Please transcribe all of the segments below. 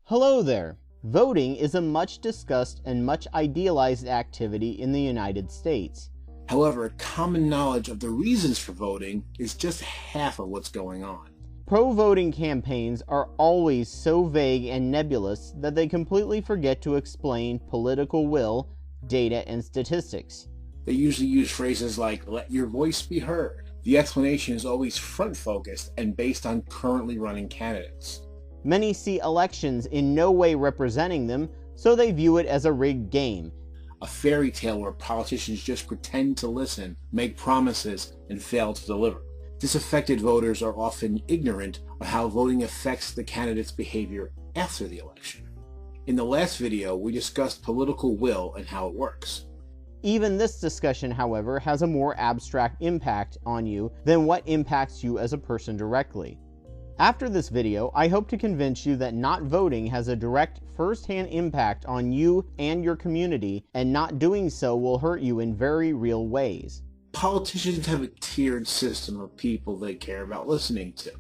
Hello there! Voting is a much discussed and much idealized activity in the United States. However, common knowledge of the reasons for voting is just half of what's going on. Pro-voting campaigns are always so vague and nebulous that they completely forget to explain political will, data, and statistics. They usually use phrases like, "let your voice be heard." The explanation is always front-focused and based on currently running candidates. Many see elections in no way representing them, so they view it as a rigged game. A fairy tale where politicians just pretend to listen, make promises, and fail to deliver. Disaffected voters are often ignorant of how voting affects the candidate's behavior after the election. In the last video, we discussed political will and how it works. Even this discussion, however, has a more abstract impact on you than what impacts you as a person directly. After this video, I hope to convince you that not voting has a direct, first-hand impact on you and your community, and not doing so will hurt you in very real ways. Politicians have a tiered system of people they care about listening to.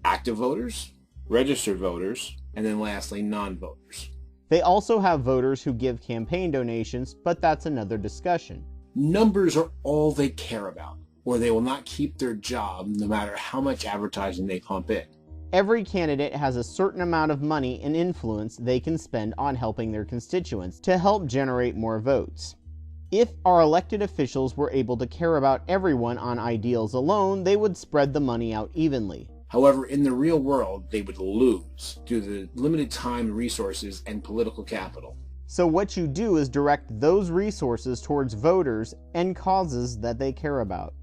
Active voters, registered voters, and then lastly, non-voters. They also have voters who give campaign donations, but that's another discussion. Numbers are all they care about, or they will not keep their job no matter how much advertising they pump in. Every candidate has a certain amount of money and influence they can spend on helping their constituents to help generate more votes. If our elected officials were able to care about everyone on ideals alone, they would spread the money out evenly. However, in the real world, they would lose due to the limited time, resources, and political capital. So what you do is direct those resources towards voters and causes that they care about.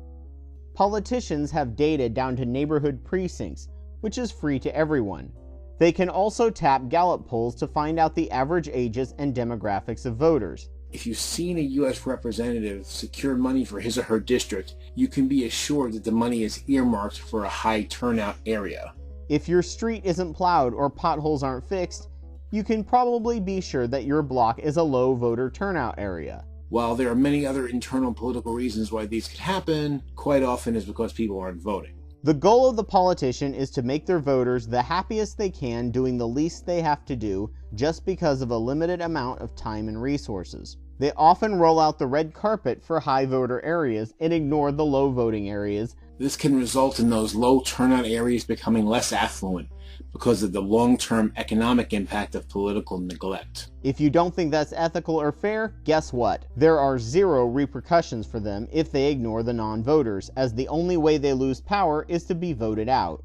Politicians have data down to neighborhood precincts, which is free to everyone. They can also tap Gallup polls to find out the average ages and demographics of voters. If you've seen a U.S. representative secure money for his or her district, you can be assured that the money is earmarked for a high turnout area. If your street isn't plowed or potholes aren't fixed, you can probably be sure that your block is a low voter turnout area. While there are many other internal political reasons why these could happen, quite often it's because people aren't voting. The goal of the politician is to make their voters the happiest they can doing the least they have to do just because of a limited amount of time and resources. They often roll out the red carpet for high voter areas and ignore the low voting areas. This can result in those low turnout areas becoming less affluent because of the long-term economic impact of political neglect. If you don't think that's ethical or fair, guess what? There are zero repercussions for them if they ignore the non-voters, as the only way they lose power is to be voted out.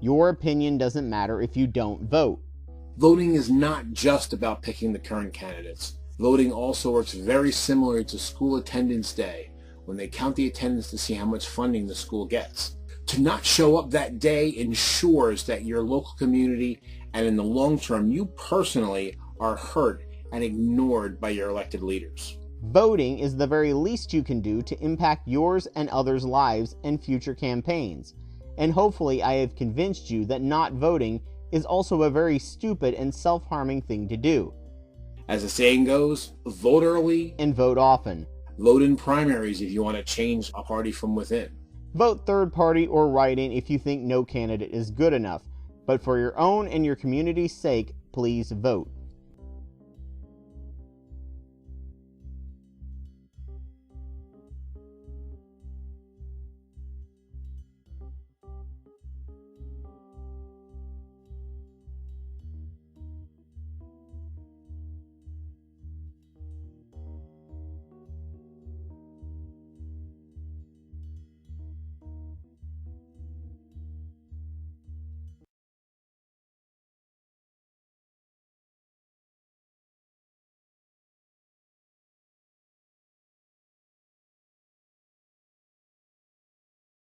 Your opinion doesn't matter if you don't vote. Voting is not just about picking the current candidates. Voting also works very similar to school attendance day, when they count the attendance to see how much funding the school gets. To not show up that day ensures that your local community and in the long term you personally are hurt and ignored by your elected leaders. Voting is the very least you can do to impact yours and others' lives and future campaigns. And hopefully I have convinced you that not voting is also a very stupid and self-harming thing to do. As the saying goes, vote early and vote often. Vote in primaries if you want to change a party from within. Vote third party or write-in if you think no candidate is good enough. But for your own and your community's sake, please vote.